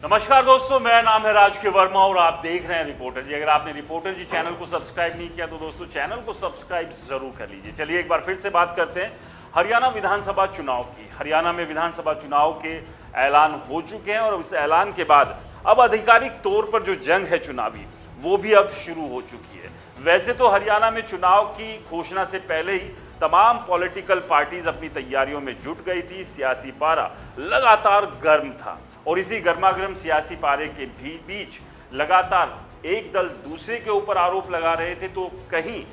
नमस्कार दोस्तों, मेरा नाम है राज के वर्मा और आप देख रहे हैं रिपोर्टर जी। अगर आपने रिपोर्टर जी चैनल को सब्सक्राइब नहीं किया तो दोस्तों चैनल को सब्सक्राइब जरूर कर लीजिए। चलिए एक बार फिर से बात करते हैं हरियाणा विधानसभा चुनाव की। हरियाणा में विधानसभा चुनाव के ऐलान हो चुके हैं और इस ऐलान के बाद अब आधिकारिक तौर पर जो जंग है चुनावी वो भी अब शुरू हो चुकी है। वैसे तो हरियाणा में चुनाव की घोषणा से पहले ही तमाम पॉलिटिकल पार्टीज अपनी तैयारियों में जुट गई थी। सियासी पारा लगातार गर्म था और इसी गर्मागर्म सियासी पारे के बीच लगातार एक दल दूसरे के ऊपर आरोप लगा रहे थे, तो कहीं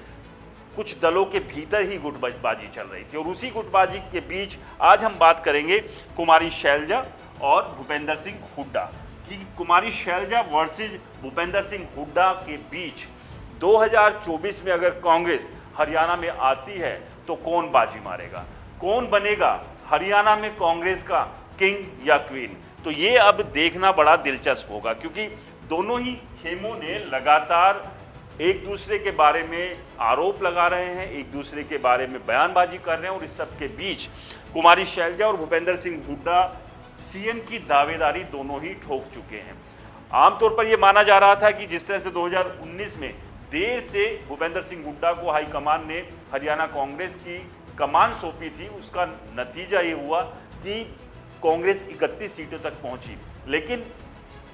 कुछ दलों के भीतर ही गुटबाजी चल रही थी। और उसी गुटबाजी के बीच आज हम बात करेंगे कुमारी शैलजा और भूपेंद्र सिंह हुड्डा की। कुमारी शैलजा वर्सेस भूपेंद्र सिंह हुड्डा के बीच 2024 में अगर कांग्रेस हरियाणा में आती है तो कौन बाजी मारेगा, कौन बनेगा हरियाणा में कांग्रेस का किंग या क्वीन। तो ये अब देखना बड़ा दिलचस्प होगा, क्योंकि दोनों ही खेमों ने लगातार एक दूसरे के बारे में आरोप लगा रहे हैं, एक दूसरे के बारे में बयानबाजी कर रहे हैं। और इस सब के बीच कुमारी शैलजा और भूपेंद्र सिंह हुड्डा सीएम की दावेदारी दोनों ही ठोक चुके हैं। आमतौर पर यह माना जा रहा था कि जिस तरह से 2019 में देर से भूपेंद्र सिंह हुड्डा को हाईकमान ने हरियाणा कांग्रेस की कमान सौंपी थी, उसका नतीजा ये हुआ कि कांग्रेस 31 सीटों तक पहुंची। लेकिन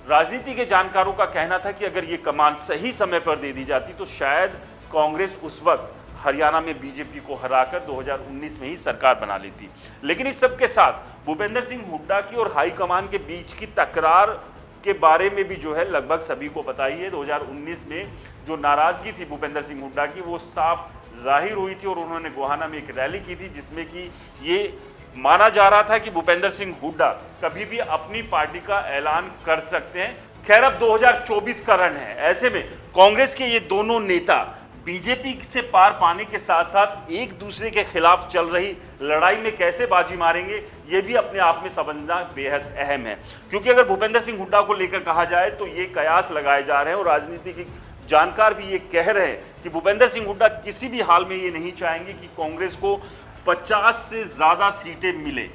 राजनीति के जानकारों का कहना था कि अगर ये कमान सही समय पर दे दी जाती तो शायद कांग्रेस उस वक्त हरियाणा में बीजेपी को हराकर 2019 में ही सरकार बना लेती। लेकिन इस सब के साथ भूपेंद्र सिंह हुड्डा की और हाईकमान के बीच की तकरार के बारे में भी जो है लगभग सभी को पता ही है। 2019 में जो नाराजगी थी भूपेंद्र सिंह हुड्डा की वो साफ जाहिर हुई थी और उन्होंने गोहाना में एक रैली की थी जिसमें कि ये माना जा रहा था कि भूपेंद्र सिंह हुड्डा कभी भी अपनी पार्टी का ऐलान कर सकते हैं। खैर अब 2024 का रन है, ऐसे में कांग्रेस के ये दोनों नेता बीजेपी से पार पाने के साथ साथ एक दूसरे के खिलाफ चल रही लड़ाई में कैसे बाजी मारेंगे ये भी अपने आप में समझना बेहद अहम है। क्योंकि अगर भूपेंद्र सिंह हुड्डा को लेकर कहा जाए तो ये कयास लगाए जा रहे हैं और राजनीति के जानकार भी ये कह रहे हैं कि भूपेंद्र सिंह हुड्डा किसी भी हाल में ये नहीं चाहेंगे कि कांग्रेस को 50 से ज्यादा सीटें मिले।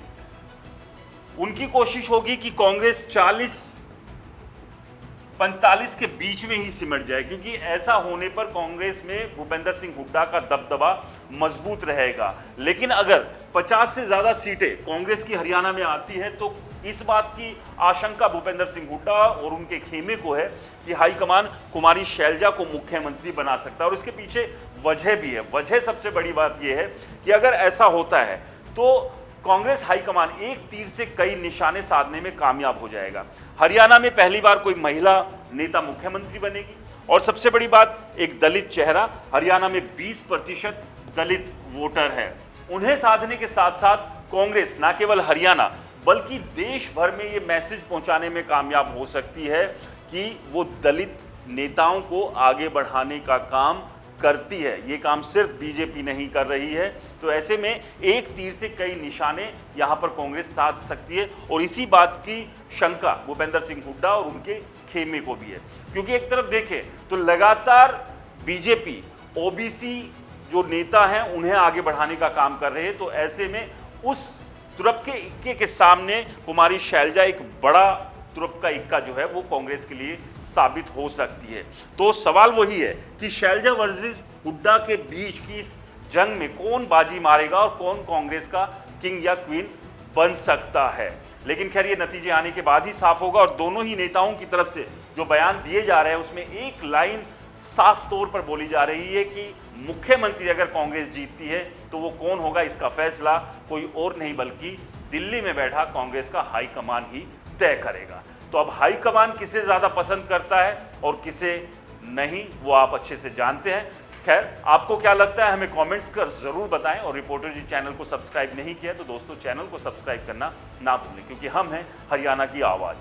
उनकी कोशिश होगी कि कांग्रेस 40-45 के बीच में ही सिमट जाए, क्योंकि ऐसा होने पर कांग्रेस में भूपेंद्र सिंह हुड्डा का दबदबा मजबूत रहेगा। लेकिन अगर 50 से ज्यादा सीटें कांग्रेस की हरियाणा में आती है तो इस बात की आशंका भूपेंद्र सिंह हुड्डा और उनके खेमे को है कि हाईकमान कुमारी शैलजा को मुख्यमंत्री बना सकता है। और इसके पीछे वजह भी है। वजह सबसे बड़ी बात यह है कि अगर ऐसा होता है तो कांग्रेस हाईकमान एक तीर से कई निशाने साधने में कामयाब हो जाएगा। हरियाणा में पहली बार कोई महिला नेता मुख्यमंत्री बनेगी और सबसे बड़ी बात, एक दलित चेहरा। हरियाणा में 20% दलित वोटर है, उन्हें साधने के साथ साथ कांग्रेस न केवल हरियाणा बल्कि देश भर में ये मैसेज पहुंचाने में कामयाब हो सकती है कि वो दलित नेताओं को आगे बढ़ाने का काम करती है। ये काम सिर्फ बीजेपी नहीं कर रही है। तो ऐसे में एक तीर से कई निशाने यहां पर कांग्रेस साध सकती है और इसी बात की शंका भूपेंद्र सिंह हुड्डा और उनके खेमे को भी है। क्योंकि एक तरफ देखें तो लगातार बीजेपी ओबीसी जो नेता हैं उन्हें आगे बढ़ाने का काम कर रहे हैं। तो ऐसे में उस तुरप के इक्के के सामने कुमारी शैलजा एक बड़ा तुरप का इक्का जो है वो कांग्रेस के लिए साबित हो सकती है। तो सवाल वही है कि शैलजा वर्सेस हुड्डा के बीच की इस जंग में कौन बाजी मारेगा और कौन कांग्रेस का किंग या क्वीन बन सकता है। लेकिन खैर ये नतीजे आने के बाद ही साफ होगा। और दोनों ही नेताओं की तरफ से जो बयान दिए जा रहे हैं उसमें एक लाइन साफ तौर पर बोली जा रही है कि मुख्यमंत्री अगर कांग्रेस जीतती है तो वो कौन होगा इसका फैसला कोई और नहीं बल्कि दिल्ली में बैठा कांग्रेस का हाईकमान ही तय करेगा। तो अब हाईकमान किसे ज्यादा पसंद करता है और किसे नहीं वो आप अच्छे से जानते हैं। खैर आपको क्या लगता है हमें कमेंट्स कर जरूर बताएं। और रिपोर्टर जी चैनल को सब्सक्राइब नहीं किया तो दोस्तों चैनल को सब्सक्राइब करना ना भूलें, क्योंकि हम हैं हरियाणा की आवाज़।